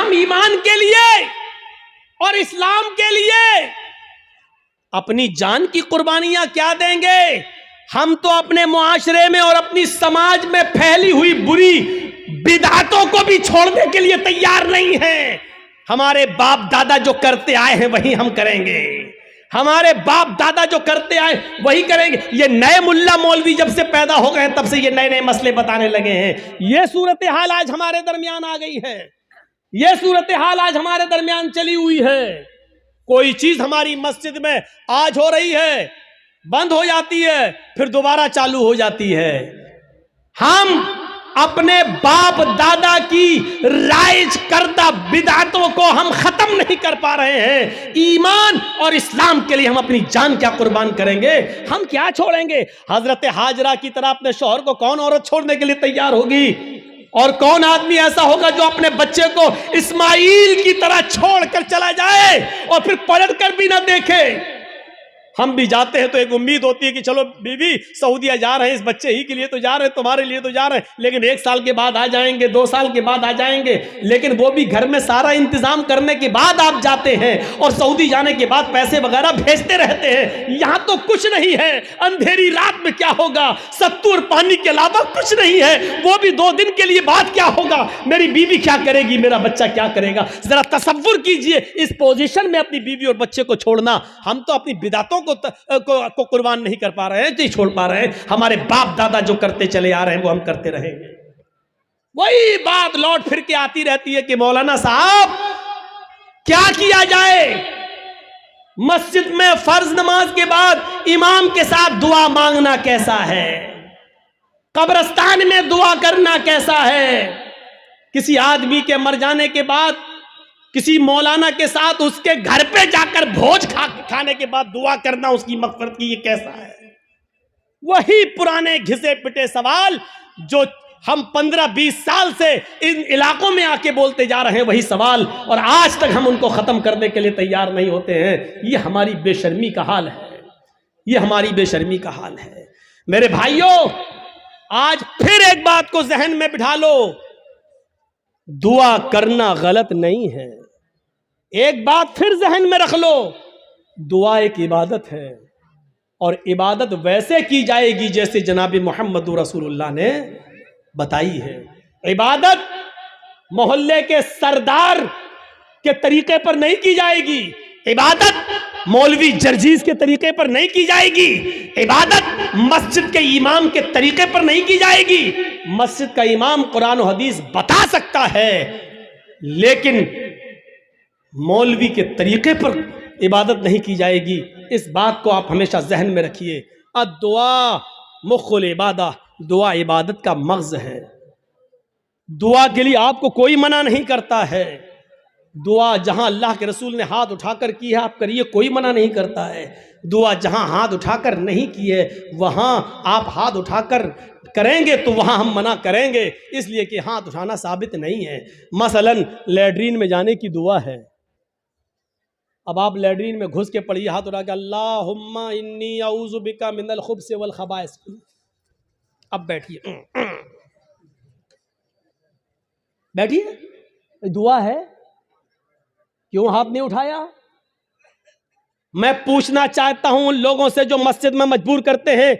हम ईमान के लिए और इस्लाम के लिए अपनी जान की कुर्बानियां क्या देंगे। हम तो अपने मुआशरे में और अपनी समाज में फैली हुई बुरी बिदअतों को भी छोड़ने के लिए तैयार नहीं हैं। हमारे बाप दादा जो करते आए हैं वही हम करेंगे, हमारे बाप दादा जो करते आए वही करेंगे। ये नए मुल्ला मौलवी जब से पैदा हो गए तब से ये नए नए मसले बताने लगे हैं। ये सूरत हाल आज हमारे दरमियान आ गई है, ये सूरत हाल आज हमारे दरमियान चली हुई है। कोई चीज हमारी मस्जिद में आज हो रही है, बंद हो जाती है, फिर दोबारा चालू हो जाती है। हम अपने बाप दादा की राइज करदा बिदअतों को हम खत्म नहीं कर पा रहे हैं। ईमान और इस्लाम के लिए हम अपनी जान क्या कुर्बान करेंगे, हम क्या छोड़ेंगे। हजरत हाजरा की तरह अपने शौहर को कौन औरत छोड़ने के लिए तैयार होगी, और कौन आदमी ऐसा होगा जो अपने बच्चे को इस्माइल की तरह छोड़कर चला जाए और फिर पलट कर भी ना देखे। हम भी जाते हैं तो एक उम्मीद होती है कि चलो बीवी सऊदीया जा रहे हैं, इस बच्चे ही के लिए तो जा रहे हैं, तुम्हारे लिए तो जा रहे हैं, लेकिन 1 साल के बाद आ जाएंगे, 2 साल के बाद आ जाएंगे। लेकिन वो भी घर में सारा इंतजाम करने के बाद आप जाते हैं और सऊदी जाने के बाद पैसे वगैरह भेजते रहते हैं। यहां तो कुछ नहीं है, अंधेरी रात में क्या होगा, सत्तू और पानी के अलावा कुछ नहीं है। वो भी 2 दिन के लिए बाद क्या होगा, मेरी बीवी क्या करेगी, मेरा बच्चा क्या करेगा। जरा तसव्वुर कीजिए इस पोजीशन में अपनी बीवी और बच्चे को छोड़ना। हम तो अपनी बिदातों को कुर्बान नहीं कर पा रहे हैं, नहीं छोड़ पा रहे हैं। हमारे बाप दादा जो करते चले आ रहे हैं वो हम करते रहेंगे। वही बात लौट फिर के आती रहती है कि मौलाना साहब क्या किया जाए। मस्जिद में फर्ज नमाज के बाद इमाम के साथ दुआ मांगना कैसा है, कब्रिस्तान में दुआ करना कैसा है। किसी आदमी के मर जाने के बाद किसी मौलाना के साथ उसके घर पे जाकर भोज खाने के बाद दुआ करना उसकी मग़फ़िरत की, ये कैसा है। वही पुराने घिसे पिटे सवाल जो हम 15-20 साल से इन इलाकों में आके बोलते जा रहे हैं, वही सवाल, और आज तक हम उनको खत्म करने के लिए तैयार नहीं होते हैं। ये हमारी बेशर्मी का हाल है, ये हमारी बेशर्मी का हाल है। मेरे भाइयों, आज फिर एक बात को जहन में बिठा लो, दुआ करना गलत नहीं है। एक बात फिर जहन में रख लो, दुआ एक इबादत है, और इबादत वैसे की जाएगी जैसे जनाब मोहम्मद रसूलुल्लाह ने बताई है। इबादत मोहल्ले के सरदार के तरीके पर नहीं की जाएगी, इबादत मौलवी जर्जीज के तरीके पर नहीं की जाएगी, इबादत मस्जिद के इमाम के तरीके पर नहीं की जाएगी। मस्जिद का इमाम कुरान और हदीस बता सकता है, लेकिन मौलवी के तरीके पर इबादत नहीं की जाएगी। इस बात को आप हमेशा जहन में रखिए। दुआ मुख्कुल इबादा, दुआ इबादत का मग़ज़ है। दुआ के लिए आपको कोई मना नहीं करता है। दुआ जहां अल्लाह के रसूल ने हाथ उठाकर की है आप करिए, कोई मना नहीं करता है। दुआ जहां हाथ उठाकर नहीं की है वहां आप हाथ उठाकर करेंगे तो वहां हम मना करेंगे, इसलिए कि हाथ उठाना साबित नहीं है। मसलन लैट्रीन में जाने की दुआ है, अब आप लैट्रीन में घुस के पढ़िए हाथ उठा के, अल्लाहुम्मा इन्नी औज़ु बिका मिनल खुब्स वल खबाइस। अब बैठिए, बैठिए, दुआ है, क्यों हाथ नहीं उठाया। मैं पूछना चाहता हूं उन लोगों से जो मस्जिद में मजबूर करते हैं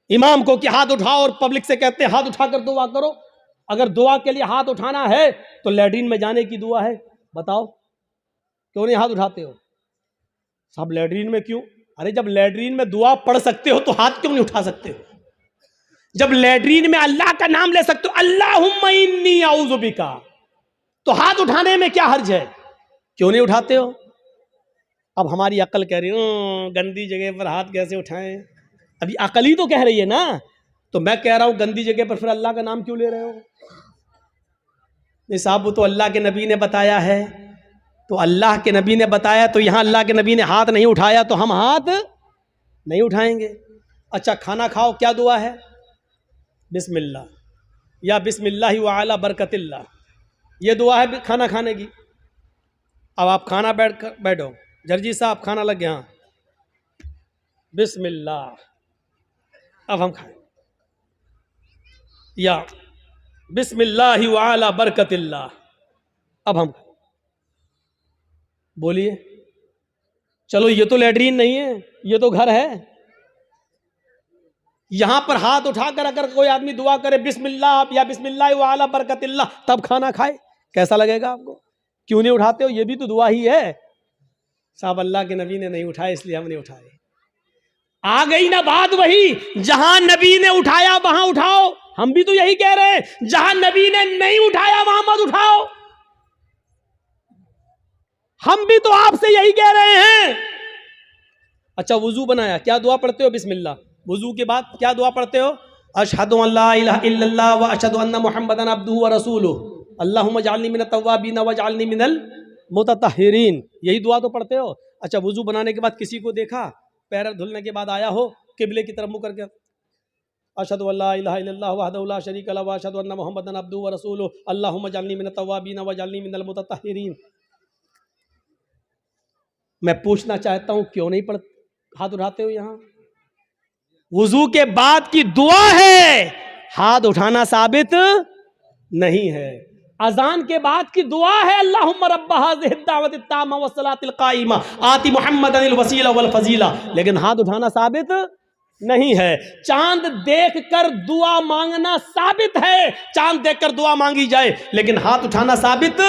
इमाम को कि हाथ उठाओ, और पब्लिक से कहते हैं हाथ उठाकर दुआ करो। अगर दुआ के लिए हाथ उठाना है तो लैट्रीन में जाने की दुआ है, बताओ क्यों नहीं हाथ उठाते हो। सब लैट्रीन में क्यों? अरे जब लैट्रीन में दुआ पढ़ सकते हो तो हाथ क्यों नहीं उठा सकते हो? जब लैट्रीन में अल्लाह का नाम ले सकते हो, अल्लाहुम्मा इन्नी औज़ु बिका, तो हाथ उठाने में क्या हर्ज है, क्यों नहीं उठाते हो? अब हमारी अकल कह रही गंदी जगह पर हाथ कैसे उठाएं। अभी अकल ही तो कह रही है ना, तो मैं कह रहा हूं गंदी जगह पर फिर अल्लाह का नाम क्यों ले रहे हो। नहीं साहब, वो तो अल्लाह के नबी ने बताया है, तो अल्लाह के नबी ने बताया, तो यहाँ अल्लाह के नबी ने हाथ नहीं उठाया तो हम हाथ नहीं उठाएंगे। अच्छा, खाना खाओ, क्या दुआ है? बिस्मिल्लाह या बिस्मिल्लाहि व अला बरकतिल्लाह, ये दुआ है खाना खाने की। अब आप खाना बैठो, जर्जी साहब खाना लग गया, बिस्मिल्लाह, अब हम खाएं, या बिस्मिल्लाहि व अला बरकतिल्लाह, अब हम बोलिए, चलो ये तो लैट्रीन नहीं है, ये तो घर है। यहां पर हाथ उठाकर अगर कोई आदमी दुआ करे बिस्मिल्लाह या बिस्मिल्लाह व अला बरकतिल्लाह, तब खाना खाए, कैसा लगेगा आपको? क्यों नहीं उठाते हो? ये भी तो दुआ ही है। साहब अल्लाह के नबी ने नहीं उठाए इसलिए हमने उठाए। आ गई ना बात वही, जहां नबी ने उठाया वहां उठाओ। हम भी तो यही कह रहे हैं, जहां नबी ने नहीं उठाया वहां मत उठाओ। हम भी तो आपसे यही कह रहे हैं। अच्छा, वुजू बनाया, क्या दुआ पढ़ते हो? बिस्मिल्लाह। वुजू के बाद क्या दुआ पढ़ते हो? अशहदु अल्ला इलाहा इल्लल्लाह व अशहदु अन्ना मुहम्मदन अब्दुहु व रसूलुहु अल्लाहुम्मा जअलनी मिनत तव्वाबीन व जअलनी मिनल मुतत्तहिरीन। यही दुआ तो पढ़ते हो। अच्छा, वुजू बनाने के बाद किसी को देखा, पैर धुलने के बाद आया हो, किबले की तरफ मुंह करके अशहदु अल्ला इलाहा इल्लल्लाह वहदहु ला शरीका लहु व अशहदु अन्ना मुहम्मदन अब्दुहु व रसूलुहु अल्लाहुम्मा जअलनी मिनत तव्वाबीन व जअलनी मिनल मुतत्तहिरीन। मैं पूछना चाहता हूं, क्यों नहीं पढ़ हाथ उठाते हो? यहां वुजू के बाद की दुआ है, हाथ उठाना साबित नहीं है। अजान के बाद की दुआ है, अल्लाहुम्मा रब्ब हाज़िहि दावति ताम्मा व सलातिल काइमा आति मुहम्मदनिल वसीला वल फजीला, लेकिन हाथ उठाना साबित नहीं है। चांद देखकर दुआ मांगना साबित है, चांद देखकर दुआ मांगी जाए, लेकिन हाथ उठाना साबित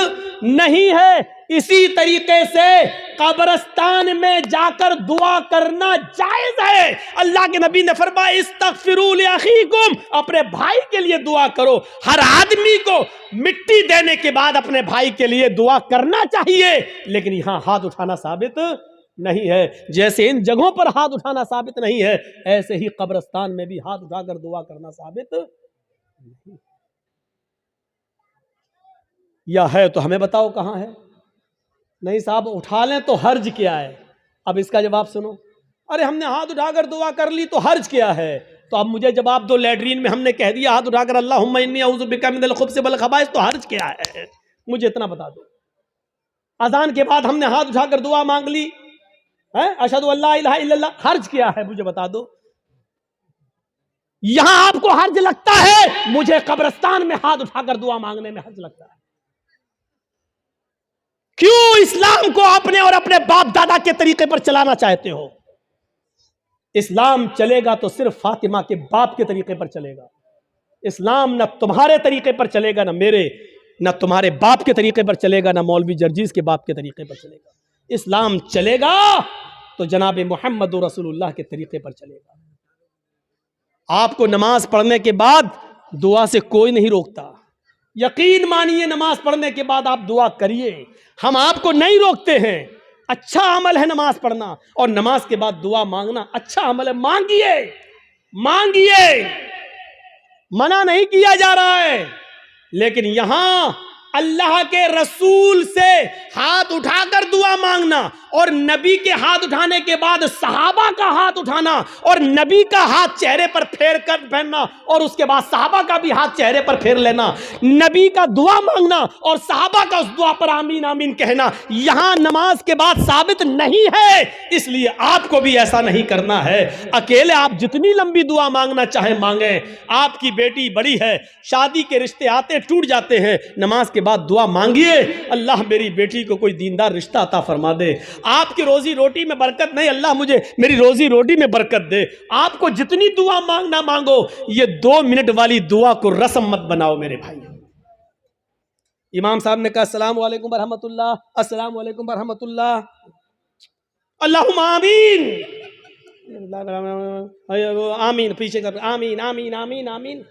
नहीं है। इसी तरीके से कब्रिस्तान में जाकर दुआ करना जायज है। अल्लाह के नबी ने फरमाया इस्तगफिरू लिअखीकुम, अपने भाई के लिए दुआ करो। हर आदमी को मिट्टी देने के बाद अपने भाई के लिए दुआ करना चाहिए, लेकिन यहां हाथ उठाना साबित नहीं है। जैसे इन जगहों पर हाथ उठाना साबित नहीं है, ऐसे ही कब्रिस्तान में भी हाथ उठाकर दुआ करना साबित नहीं। या है तो हमें बताओ कहां है? नहीं साहब, उठा लें तो हर्ज क्या है? अब इसका जवाब सुनो। अरे हमने हाथ उठाकर दुआ कर ली तो हर्ज क्या है? तो अब मुझे जवाब दो, लैट्रीन में हमने कह दिया हाथ उठाकर अल्लाहुम्मा इन्नी अऊज़ु बिका मिनल खुब्ज़ि वल खबाइस, तो हर्ज क्या है? मुझे इतना बता दो। अजान के बाद हमने हाथ उठाकर दुआ मांग ली है, अशहदु अल्ला इलाहा इल्लल्लाह, हर्ज क्या है? मुझे बता दो। यहां आपको हर्ज लगता है, मुझे कब्रिस्तान में हाथ उठाकर दुआ मांगने में हर्ज लगता है। क्यों इस्लाम को अपने और अपने बाप दादा के तरीके पर चलाना चाहते हो? इस्लाम चलेगा तो सिर्फ फातिमा के बाप के तरीके पर चलेगा। इस्लाम न तुम्हारे तरीके पर चलेगा, न मेरे, न तुम्हारे बाप के तरीके पर चलेगा, न मौलवी जर्जीज के बाप के तरीके पर चलेगा। इस्लाम चलेगा तो जनाब मोहम्मद रसूलुल्लाह के तरीके पर चलेगा। आपको नमाज पढ़ने के बाद दुआ से कोई नहीं रोकता। यकीन मानिए, नमाज पढ़ने के बाद आप दुआ करिए, हम आपको नहीं रोकते हैं। अच्छा अमल है नमाज पढ़ना, और नमाज के बाद दुआ मांगना अच्छा अमल है। मांगिए, मांगिए, मना नहीं किया जा रहा है। लेकिन यहां अल्लाह के रसूल से हाथ उठाकर दुआ मांगना, और नबी के हाथ उठाने के बाद सहाबा का हाथ उठाना, और नबी का हाथ चेहरे पर फेर कर पहनना, और उसके बाद सहाबा का भी हाथ चेहरे पर फेर लेना, नबी का दुआ मांगना और सहाबा का उस दुआ पर आमीन आमीन कहना, यहां नमाज के बाद साबित नहीं है। इसलिए आपको भी ऐसा नहीं करना है। अकेले आप जितनी लंबी दुआ मांगना चाहे मांगे। आपकी बेटी बड़ी है, शादी के रिश्ते आते टूट जाते हैं, नमाज के बाद दुआ मांगिए, अल्लाह मेरी बेटी को कोई दीनदार रिश्ता अता फरमा दे। आपकी रोजी रोटी में बरकत नहीं, अल्लाह मुझे मेरी रोजी रोटी में बरकत दे। आपको जितनी दुआ मांगना मांगो, ये 2 मिनट वाली दुआ को रस्म मत बनाओ मेरे भाई। इमाम साहब ने कहा अस्सलाम वालेकुम बरहमतुल्लाह, अस्सलाम वालेकुम बरहमतुल्लाह, अल्लाहुम्मा आमीन, आमीन, पीछे कर आमीन आमीन आमीन आमीन।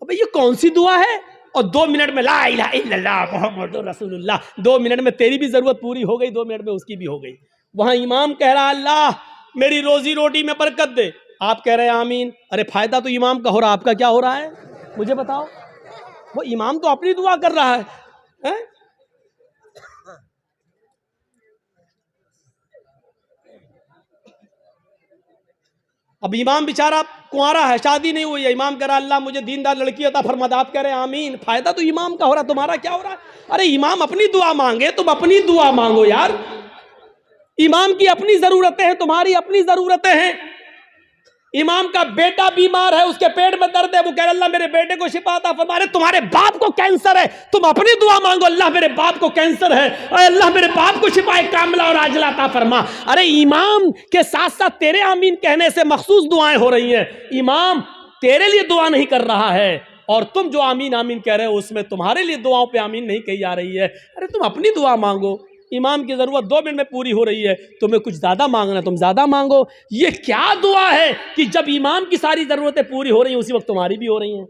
अबे ये कौन सी दुआ है? और 2 मिनट में ला इलाहा इल्लल्लाह मुहम्मदुर रसूलुल्लाह, 2 मिनट में तेरी भी जरूरत पूरी हो गई, 2 मिनट में उसकी भी हो गई। वहां इमाम कह रहा अल्लाह मेरी रोजी रोटी में बरकत दे, आप कह रहे हैं आमीन। अरे फायदा तो इमाम का हो रहा, आपका क्या हो रहा है मुझे बताओ? वो इमाम तो अपनी दुआ कर रहा है, है? अब इमाम बेचारा कुंवारा है, शादी नहीं हुई है, इमाम कह रहा अल्लाह मुझे दीनदार लड़की अता फरमा दे, आप कह रहे हैं आमीन। फायदा तो इमाम का हो रहा, तुम्हारा क्या हो रहा है? अरे इमाम अपनी दुआ मांगे, तुम अपनी दुआ मांगो यार। इमाम की अपनी जरूरतें हैं, तुम्हारी अपनी जरूरतें हैं। इमाम का बेटा बीमार है, उसके पेट में दर्द है, वो कह रहे अल्लाह मेरे बेटे को शिफा अता फरमा। अरे तुम्हारे बाप को कैंसर है, तुम अपनी दुआ मांगो अल्लाह मेरे बाप को कैंसर है, अल्लाह मेरे बाप को शिफाए कामिला और आजिला अता फरमा। अरे इमाम के साथ साथ तेरे आमीन कहने से मखसूस दुआएं हो रही हैं। इमाम तेरे लिए दुआ नहीं कर रहा है और तुम जो आमीन आमीन कह रहे हो उसमें तुम्हारे लिए दुआओं पे आमीन नहीं कही जा रही है। अरे तुम अपनी दुआ मांगो, इमाम की ज़रूरत 2 मिनट में पूरी हो रही है, तुम्हें कुछ ज़्यादा मांगना तुम ज़्यादा मांगो। ये क्या दुआ है कि जब इमाम की सारी ज़रूरतें पूरी हो रही हैं उसी वक्त तुम्हारी भी हो रही हैं।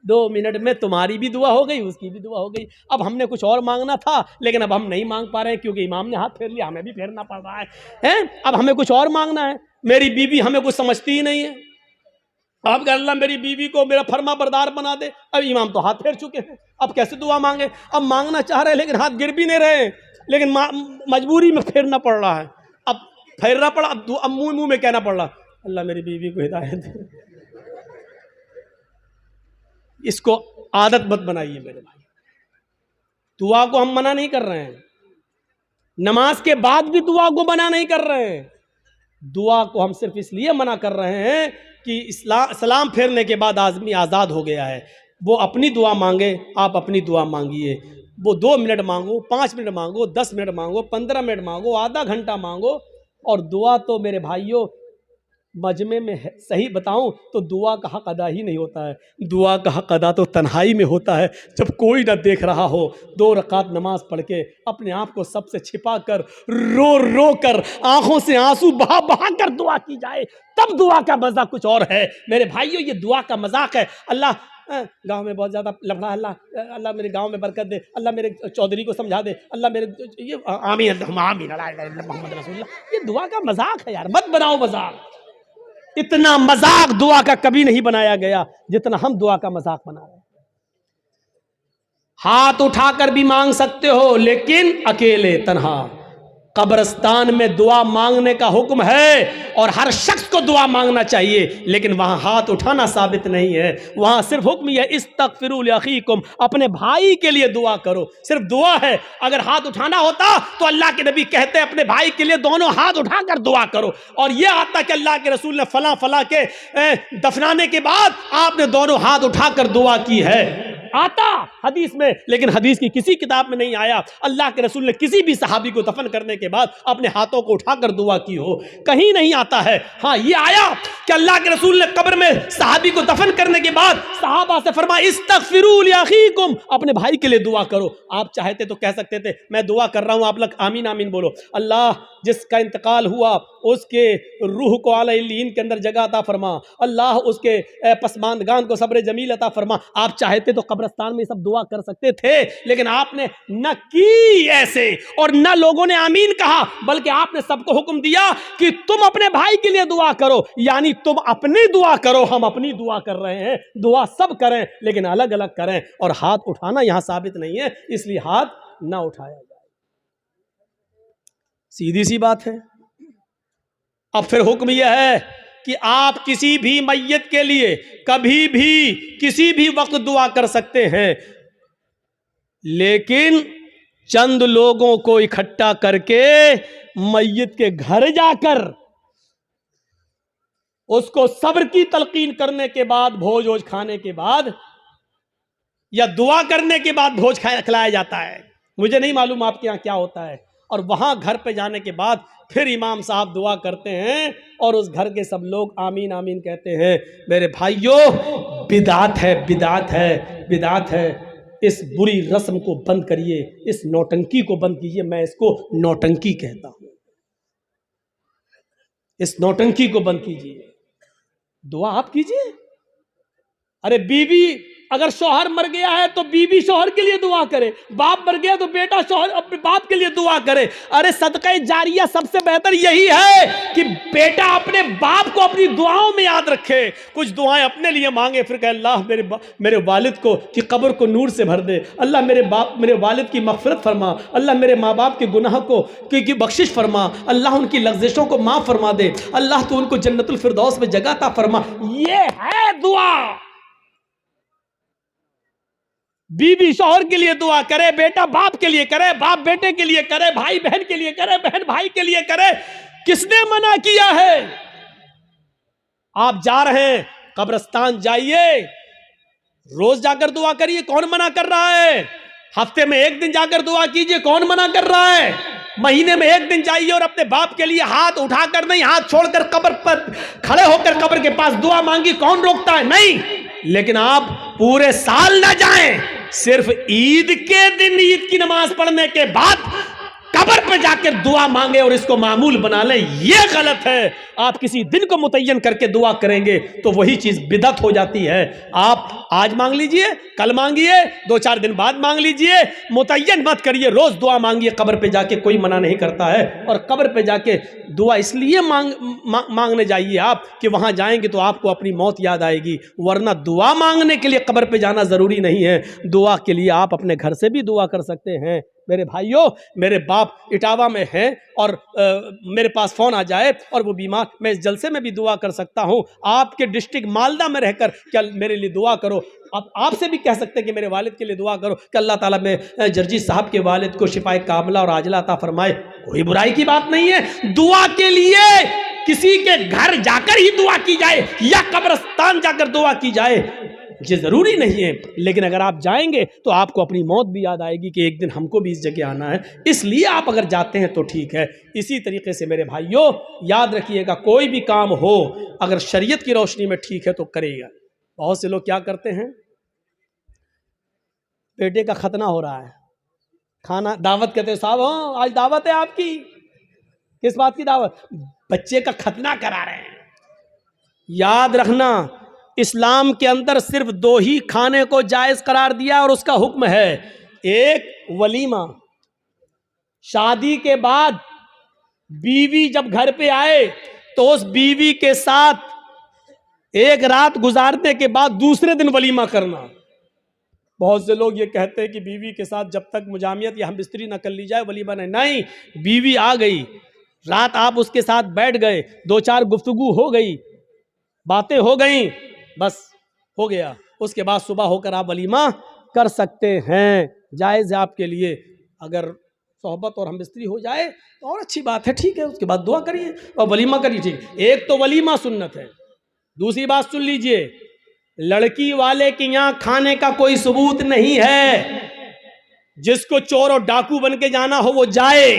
2 मिनट में तुम्हारी भी दुआ हो गई, उसकी भी दुआ हो गई। अब हमने कुछ और मांगना था लेकिन अब हम नहीं मांग पा रहे हैं क्योंकि इमाम ने हाथ फेर लिया, हमें भी फेरना पड़ रहा है। अब हमें कुछ और मांगना है। मेरी बीवी हमें कुछ समझती ही नहीं है, अब अल्लाह मेरी बीवी को मेरा फरमा बरदार बना दे। अब इमाम तो हाथ फेर चुके हैं, अब कैसे दुआ मांगे। अब मांगना चाह रहे हैं लेकिन हाथ गिर भी नहीं रहे, लेकिन मजबूरी में फेरना पड़ रहा है। अब फेरना पड़ा, अब मुंह में कहना पड़ रहा अल्लाह मेरी बीवी को हिदायत दे। इसको आदत मत बनाइए मेरे भाई। दुआ को हम मना नहीं कर रहे हैं, नमाज के बाद भी दुआ को मना नहीं कर रहे हैं। दुआ को हम सिर्फ इसलिए मना कर रहे हैं कि सलाम फेरने के बाद आदमी आज़ाद हो गया है। वो अपनी दुआ मांगे, आप अपनी दुआ मांगिए। वो 2 मिनट मांगो, 5 मिनट मांगो, 10 मिनट मांगो, 15 मिनट मांगो, आधा घंटा मांगो। और दुआ तो मेरे भाइयों मजमे में है, सही बताऊं तो दुआ का हक अदा ही नहीं होता है। दुआ का हक अदा तो तन्हाई में होता है, जब कोई ना देख रहा हो, 2 रकात नमाज पढ़ के अपने आप को सबसे छिपा कर रो रो कर आंखों से आंसू बहा बहा कर दुआ की जाए, तब दुआ का मजा कुछ और है। मेरे भाइयों ये दुआ का मजाक है। अल्लाह गांव में बहुत ज़्यादा लफड़ा, अल्लाह मेरे गांव में बरकत दे, अल्लाह मेरे चौधरी को समझा दे, अल्लाह मेरे ये आमीन आमीन मोहम्मद रसूलुल्लाह। ये दुआ का मजाक है यार, मत बनाओ मजाक। इतना मजाक दुआ का कभी नहीं बनाया गया जितना हम दुआ का मजाक बना रहे हैं। हाथ उठाकर भी मांग सकते हो लेकिन अकेले तन्हा। कब्रिस्तान में दुआ मांगने का हुक्म है और हर शख्स को दुआ मांगना चाहिए, लेकिन वहां हाथ उठाना साबित नहीं है। वहां सिर्फ हुक्म यह इस्तगफिरू लिअखीकुम, अपने भाई के लिए दुआ करो, सिर्फ दुआ है। अगर हाथ उठाना होता तो अल्लाह के नबी कहते अपने भाई के लिए दोनों हाथ उठाकर दुआ करो। और यह आता कि अल्लाह के रसूल ने फला फला के दफनाने के बाद आपने दोनों हाथ उठाकर दुआ की है, आता हदीस में, लेकिन हदीस की किसी किताब में नहीं आया अल्लाह के रसूल ने किसी भी सहाबी को दफन करने के बाद अपने हाथों को उठाकर दुआ की हो, कहीं नहीं आता है। हाँ ये आया कि अल्लाह के रसूल ने कब्र में सहाबी को दफन करने के बाद सहाबा से फरमाया इस्तगफिरू लिअखीकुम, अपने भाई के लिए दुआ करो। आप चाहते तो कह सकते थे मैं दुआ कर रहा हूं, आप लोग आमीन आमीन बोलो। अल्लाह जिसका इंतकाल हुआ उसके रूह को आला इल्लीन के अंदर जगह अता फरमा, अल्लाह उसके पसमानदगान को सब्र जमील अता फरमा। आप चाहते तो कब्रिस्तान में सब दुआ कर सकते थे, लेकिन आपने न की ऐसे और न लोगों ने आमीन कहा, बल्कि आपने सबको हुक्म दिया कि तुम अपने भाई के लिए दुआ करो। यानी तुम अपनी दुआ करो, हम अपनी दुआ कर रहे हैं। दुआ सब करें लेकिन अलग अलग करें, और हाथ उठाना यहां साबित नहीं है, इसलिए हाथ ना उठाया जाए। सीधी सी बात है। अब फिर हुक्म यह है कि आप किसी भी मैयत के लिए कभी भी किसी भी वक्त दुआ कर सकते हैं, लेकिन चंद लोगों को इकट्ठा करके मैयत के घर जाकर उसको सब्र की तलकीन करने के बाद, भोज वोज खाने के बाद या दुआ करने के बाद भोज खिलाया जाता है। मुझे नहीं मालूम आपके यहाँ क्या होता है। और वहां घर पे जाने के बाद फिर इमाम साहब दुआ करते हैं और उस घर के सब लोग आमीन आमीन कहते हैं। मेरे भाइयों बिदात है, बिदात है, बिदात है। इस बुरी रस्म को बंद करिए, इस नौटंकी को बंद कीजिए। मैं इसको नौटंकी कहता हूं। इस नौटंकी को बंद कीजिए, दुआ आप कीजिए। अरे बीवी, अगर शौहर मर गया है तो बीवी शौहर के लिए दुआ करे, बाप मर गया तो बेटा शौहर अपने बाप के लिए दुआ करे। अरे सदका जारिया सबसे बेहतर यही है कि बेटा अपने बाप को अपनी दुआओं में याद रखे, कुछ दुआएं अपने लिए मांगे, फिर कहे अल्लाह मेरे वालिद को की कब्र को नूर से भर दे, अल्लाह मेरे वालिद की मग़फ़िरत फरमा, अल्लाह मेरे माँ बाप के गुनाह को की बख्शिश फरमा, अल्लाह उनकी लग़्ज़िशों को माफ़ फरमा दे, अल्लाह तो उनको जन्नतुल फिरदौस में जगह अता फरमा। ये है दुआ। बीवी शौहर के लिए दुआ करे, बेटा बाप के लिए करे, बाप बेटे के लिए करे, भाई बहन के लिए करे, बहन भाई के लिए करे। किसने मना किया है? आप जा रहे हैं कब्रिस्तान, जाइए, रोज जाकर दुआ करिए, कौन मना कर रहा है? हफ्ते में एक दिन जाकर दुआ कीजिए, कौन मना कर रहा है? महीने में एक दिन जाइए और अपने बाप के लिए हाथ उठाकर नहीं, हाथ छोड़कर कब्र पर खड़े होकर कब्र के पास दुआ मांगी, कौन रोकता है? नहीं। लेकिन आप पूरे साल ना जाएं, सिर्फ ईद के दिन ईद की नमाज पढ़ने के बाद कब्र पे जाकर दुआ मांगे और इसको मामूल बना लें, ये गलत है। आप किसी दिन को मुतय्यन करके दुआ करेंगे तो वही चीज बिदअत हो जाती है। आप आज मांग लीजिए, कल मांगिए, 2-4 दिन बाद मांग लीजिए, मुतय्यन मत करिए, रोज दुआ मांगिए कब्र पे जाके, कोई मना नहीं करता है। और कब्र पे जाके दुआ इसलिए मांगने जाइए आप कि वहां जाएंगे तो आपको अपनी मौत याद आएगी, वरना दुआ मांगने के लिए कब्र पे जाना जरूरी नहीं है। दुआ के लिए आप अपने घर से भी दुआ कर सकते हैं। मेरे भाइयों, मेरे बाप इटावा में हैं और मेरे पास फ़ोन आ जाए और वो बीमार, मैं इस जलसे में भी दुआ कर सकता हूँ। आपके डिस्ट्रिक्ट मालदा में रहकर क्या मेरे लिए दुआ करो। आप आपसे भी कह सकते हैं कि मेरे वालिद के लिए दुआ करो कि अल्लाह ताला में जर्जी साहब के वालिद को शिफाए कामिला और आजिला अता फरमाए। कोई बुराई की बात नहीं है। दुआ के लिए किसी के घर जाकर ही दुआ की जाए या कब्रिस्तान जाकर दुआ की जाए, ये जरूरी नहीं है। लेकिन अगर आप जाएंगे तो आपको अपनी मौत भी याद आएगी कि एक दिन हमको भी इस जगह आना है, इसलिए आप अगर जाते हैं तो ठीक है। इसी तरीके से मेरे भाइयों याद रखिएगा, कोई भी काम हो अगर शरीयत की रोशनी में ठीक है तो करेगा। बहुत से लोग क्या करते हैं, बेटे का खतना हो रहा है, खाना दावत कहते हैं, साहब हाँ आज दावत है आपकी, किस बात की दावत? बच्चे का खतना करा रहे हैं। याद रखना, इस्लाम के अंदर सिर्फ 2 ही खाने को जायज करार दिया और उसका हुक्म है, एक वलीमा, शादी के बाद बीवी जब घर पे आए तो उस बीवी के साथ एक रात गुजारने के बाद दूसरे दिन वलीमा करना। बहुत से लोग ये कहते हैं कि बीवी के साथ जब तक मुजामियत या हमबिस्तरी न कर ली जाए वलीमा नहीं। बीवी आ गई, रात आप उसके साथ बैठ गए, 2-4 गुफ्तगू हो गई, बातें हो गई, बस हो गया। उसके बाद सुबह होकर आप वलीमा कर सकते हैं, जायज़ है आपके लिए। अगर सोहबत और हमबिस्तरी हो जाए तो और अच्छी बात है, ठीक है। उसके बाद दुआ करिए और वलीमा करिए, ठीक। एक तो वलीमा सुन्नत है। दूसरी बात सुन लीजिए, लड़की वाले के यहाँ खाने का कोई सबूत नहीं है। जिसको चोर और डाकू बन के जाना हो वो जाए।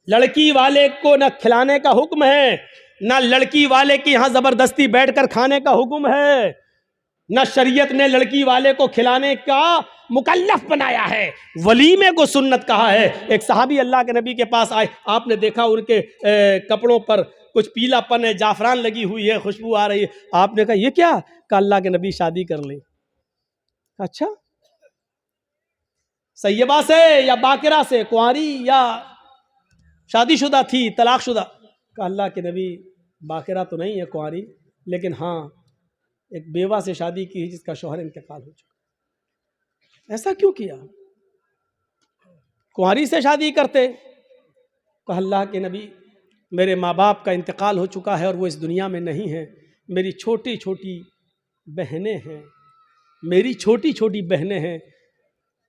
लड़की वाले को न खिलाने का हुक्म है, ना लड़की वाले के यहाँ जबरदस्ती बैठकर खाने का हुक्म है, ना शरीयत ने लड़की वाले को खिलाने का मुकल्लफ बनाया है। वलीमे को सुन्नत कहा है। एक सहाबी अल्लाह के नबी के पास आए, आपने देखा उनके कपड़ों पर कुछ पीलापन है, जाफरान लगी हुई है, खुशबू आ रही है। आपने कहा ये क्या? कहा अल्लाह के नबी शादी कर ले। अच्छा, सैयबा से या बाकिरा से, कुंवारी या शादीशुदा थी, तलाकशुदा? कहा अल्लाह के नबी बाकिरा तो नहीं है, कुंवारी, लेकिन हाँ एक बेवा से शादी की जिसका शौहर इंतकाल हो चुका। ऐसा क्यों किया? कुंवारी से शादी करते। कहा अल्लाह के नबी मेरे माँ बाप का इंतकाल हो चुका है और वो इस दुनिया में नहीं है। मेरी छोटी छोटी बहनें हैं, मेरी छोटी छोटी बहनें हैं।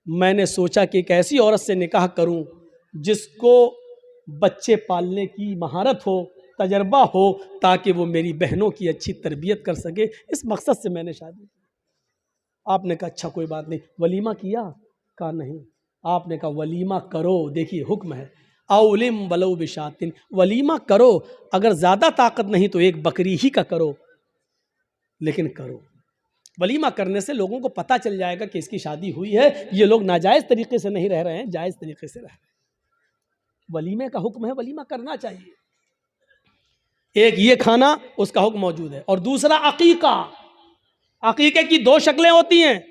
मैंने सोचा कि एक ऐसी औरत से निकाह करूं जिसको बच्चे पालने की महारत हो, तजर्बा हो, ताकि वो मेरी बहनों की अच्छी तरबियत कर सके। इस मकसद से मैंने शादी की। आपने कहा अच्छा कोई बात नहीं, वलीमा किया? कहा नहीं। आपने कहा वलीमा करो। देखिए हुक्म है, औलिम वलो बिशातिन, वलीमा करो। अगर ज़्यादा ताकत नहीं तो एक बकरी ही का करो, लेकिन करो। वलीमा करने से लोगों को पता चल जाएगा कि इसकी शादी हुई है, ये लोग नाजायज़ तरीके से नहीं रह रहे हैं, जायज़ तरीके से रह रहे हैं। वलीमे का हुक्म है, वलीमा करना चाहिए। एक ये खाना, उसका हुक्म मौजूद है। और दूसरा अकीका। अकीके की 2 शक्लें होती हैं।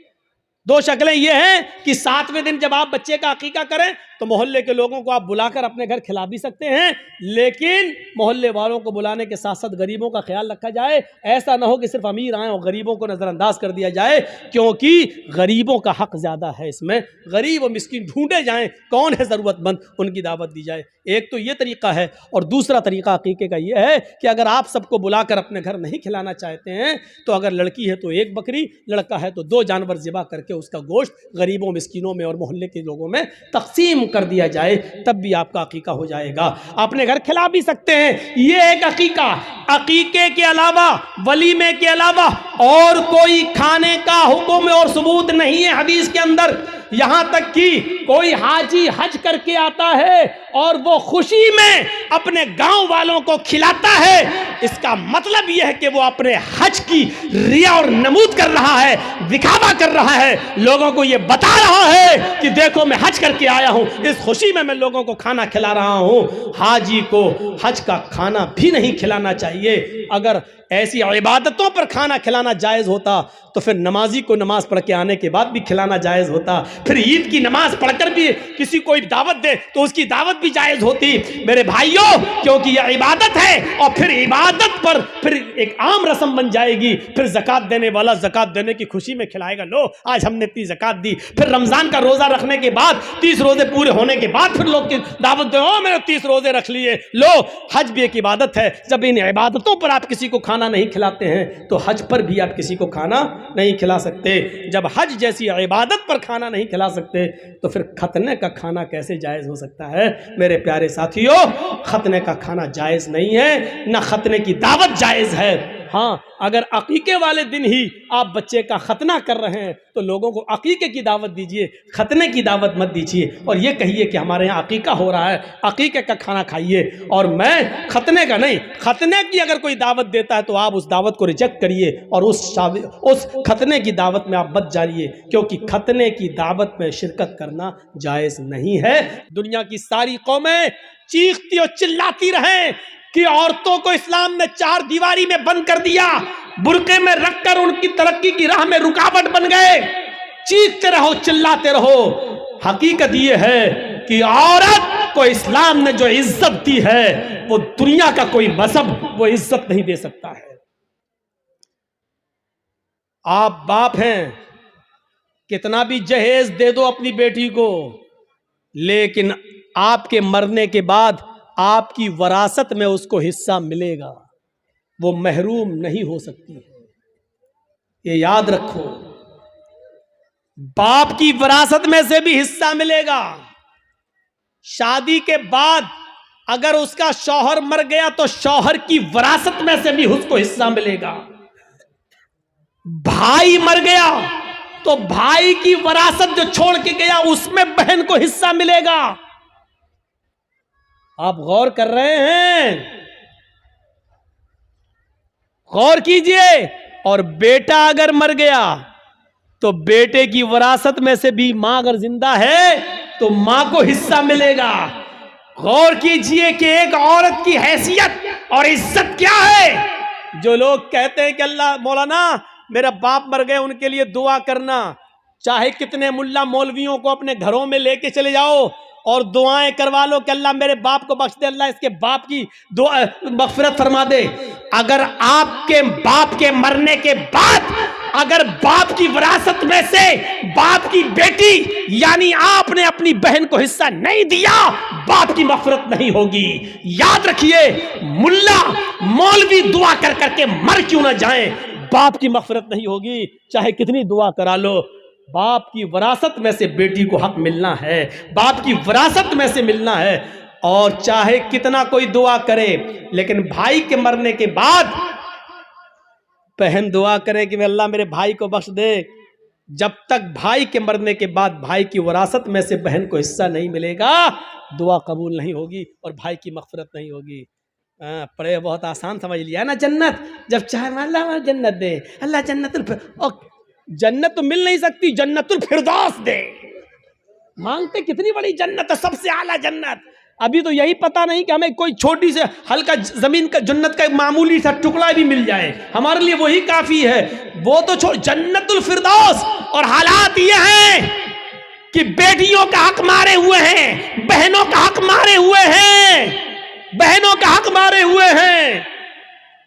2 शक्लें ये हैं कि 7वें दिन जब आप बच्चे का अकीका करें तो मोहल्ले के लोगों को आप बुलाकर अपने घर खिला भी सकते हैं, लेकिन मोहल्ले वालों को बुलाने के साथ साथ गरीबों का ख्याल रखा जाए। ऐसा ना हो कि सिर्फ अमीर आए और गरीबों को नज़रअंदाज कर दिया जाए, क्योंकि गरीबों का हक ज़्यादा है इसमें। गरीब और मिस्किन ढूंढे जाएं, कौन है ज़रूरतमंद, उनकी दावत दी जाए। एक तो ये तरीका है। और दूसरा तरीका अकीके का ये है कि अगर आप सबको बुलाकर अपने घर नहीं खिलाना चाहते हैं तो अगर लड़की है तो 1 बकरी, लड़का है तो 2 जानवर ज़िबा करके उसका गोश्त गरीबों, मिस्किनों में और मोहल्ले के लोगों में तकसीम कर दिया जाए तब भी आपका अकीका हो जाएगा। अपने घर खिला भी सकते हैं, ये एक अकीका। अकीके के अलावा, वलीमे के अलावा और कोई खाने का हुक्म और सबूत नहीं है हदीस के अंदर। यहां तक कि कोई हाजी हज करके आता है और वो खुशी में अपने गांव वालों को खिलाता है, इसका मतलब यह है कि वो अपने हज की रिया और नमूद कर रहा है, दिखावा कर रहा है, लोगों को ये बता रहा है कि देखो मैं हज करके आया हूं, इस खुशी में मैं लोगों को खाना खिला रहा हूं। हाजी को हज का खाना भी नहीं खिलाना चाहिए। अगर ऐसी इबादतों पर खाना खिलाना जायज़ होता तो फिर नमाजी को नमाज पढ़ के आने के बाद भी खिलाना जायज़ होता। फिर ईद की नमाज पढ़कर भी किसी को दावत दे तो उसकी दावत भी जायज़ होती। मेरे भाइयों, क्योंकि यह इबादत है और फिर इबादत पर फिर एक आम रस्म बन जाएगी। फिर ज़कात देने वाला ज़कात देने की खुशी में खिलाएगा, लो आज हमने इतनी ज़कात दी। फिर रमज़ान का रोज़ा रखने के बाद 30 रोज़े पूरे होने के बाद फिर लोग की दावत दे, ओ मैंने 30 रोज़े रख लिए। लो, हज भी एक इबादत है। जब इन इबादतों पर आप किसी को खाना नहीं खिलाते हैं तो हज पर भी आप किसी को खाना नहीं खिला सकते। जब हज जैसी इबादत पर खाना नहीं खिला सकते तो फिर खतने का खाना कैसे जायज़ हो सकता है? मेरे प्यारे साथियों, खतने का खाना जायज़ नहीं है, ना खतने की दावत जायज़ है। हाँ, अगर अकीके वाले दिन ही आप बच्चे का खतना कर रहे हैं तो लोगों को अकीके की दावत दीजिए, खतने की दावत मत दीजिए। और ये कहिए कि हमारे यहाँ अकीका हो रहा है, अकीके का खाना खाइए और मैं खतने का नहीं। खतने की अगर कोई दावत देता है तो आप उस दावत को रिजेक्ट करिए और उस खतने की दावत में आप मत जाइए, क्योंकि खतने की दावत में शिरकत करना जायज़ नहीं है। दुनिया की सारी कौमें चीखती और चिल्लाती रहें कि औरतों को इस्लाम ने 4 दीवारी में बंद कर दिया, बुर्के में रखकर उनकी तरक्की की राह में रुकावट बन गए। चीखते रहो, चिल्लाते रहो। हकीकत ये है कि औरत को इस्लाम ने जो इज्जत दी है वो दुनिया का कोई मजहब वो इज्जत नहीं दे सकता है। आप बाप हैं, कितना भी जहेज दे दो अपनी बेटी को, लेकिन आपके मरने के बाद आपकी वरासत में उसको हिस्सा मिलेगा, वो महरूम नहीं हो सकती है। ये याद रखो, बाप की वरासत में से भी हिस्सा मिलेगा। शादी के बाद अगर उसका शौहर मर गया तो शौहर की वरासत में से भी उसको हिस्सा मिलेगा। भाई मर गया तो भाई की वरासत जो छोड़ के गया उसमें बहन को हिस्सा मिलेगा। आप गौर कर रहे हैं? गौर कीजिए। और बेटा अगर मर गया तो बेटे की वरासत में से भी मां अगर जिंदा है तो मां को हिस्सा मिलेगा। गौर कीजिए कि एक औरत की हैसियत और इज्जत क्या है। जो लोग कहते हैं कि अल्लाह मौलाना मेरा बाप मर गए उनके लिए दुआ करना, चाहे कितने मुल्ला मौलवियों को अपने घरों में लेके चले जाओ और दुआएं करवा लो कि अल्लाह मेरे बाप को बख्श दे, अल्लाह इसके बाप की दुआ मगफिरत फरमा दे। अगर आपके बाप के मरने के बाद अगर बाप की विरासत में से बाप की बेटी यानी आपने अपनी बहन को हिस्सा नहीं दिया, बाप की मगफिरत नहीं होगी। याद रखिए, मुल्ला मौलवी दुआ कर करके मर क्यों ना जाएं, बाप की मगफिरत नहीं होगी, चाहे कितनी दुआ करा लो। बाप की विरासत में से बेटी को हक मिलना है, बाप की विरासत में से मिलना है। और चाहे कितना कोई दुआ करे, लेकिन भाई के मरने के बाद बहन दुआ करे कि अल्लाह मेरे भाई को बख्श दे, जब तक भाई के मरने के बाद भाई की विरासत में से बहन को हिस्सा नहीं मिलेगा, दुआ कबूल नहीं होगी और भाई की मगफिरत नहीं होगी। पढ़े बहुत आसान समझ लिया ना, जन्नत जब चाहे अल्लाह जन्नत दे, अल्लाह जन्नत तो मिल नहीं सकती, जन्नतुल फिरदौस दे। मांगते कितनी बड़ी जन्नत है, सबसे आला जन्नत। अभी तो यही पता नहीं कि हमें कोई छोटी से हल्का जमीन का जन्नत का एक मामूली सा टुकड़ा भी मिल जाए, हमारे लिए वही काफी है। वो तो छोड़, जन्नतुल फिरदौस। और हालात ये हैं कि बेटियों का हक मारे हुए हैं, बहनों का हक मारे हुए हैं, बहनों का हक मारे हुए हैं।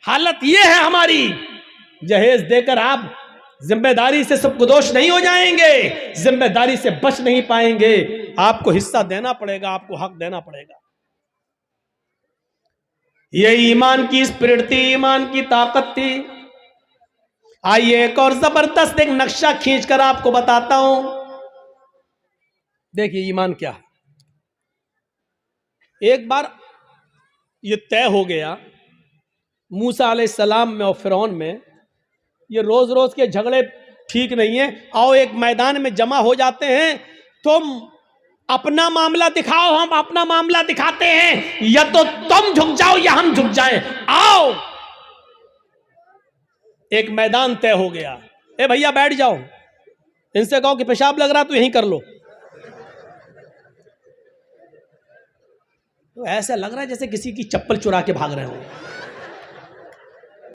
हालत ये है हमारी। जहेज देकर आप जिम्मेदारी से सबको दोष नहीं हो जाएंगे, जिम्मेदारी से बच नहीं पाएंगे। आपको हिस्सा देना पड़ेगा, आपको हक देना पड़ेगा। ये ईमान की स्पिरिट थी, ईमान की ताकत थी। आइए एक और जबरदस्त एक नक्शा खींचकर आपको बताता हूं। देखिए ईमान क्या है। एक बार ये तय हो गया मूसा अलैहिस्सलाम में और फिरौन में, ये रोज रोज के झगड़े ठीक नहीं है, आओ एक मैदान में जमा हो जाते हैं, तुम अपना मामला दिखाओ, हम अपना मामला दिखाते हैं, या तो तुम झुक जाओ या हम झुक जाएं, आओ। एक मैदान तय हो गया, ए भैया बैठ जाओ, इनसे कहो कि पेशाब लग रहा तो यहीं कर लो। तो ऐसा लग रहा है जैसे किसी की चप्पल चुरा के भाग रहे हो।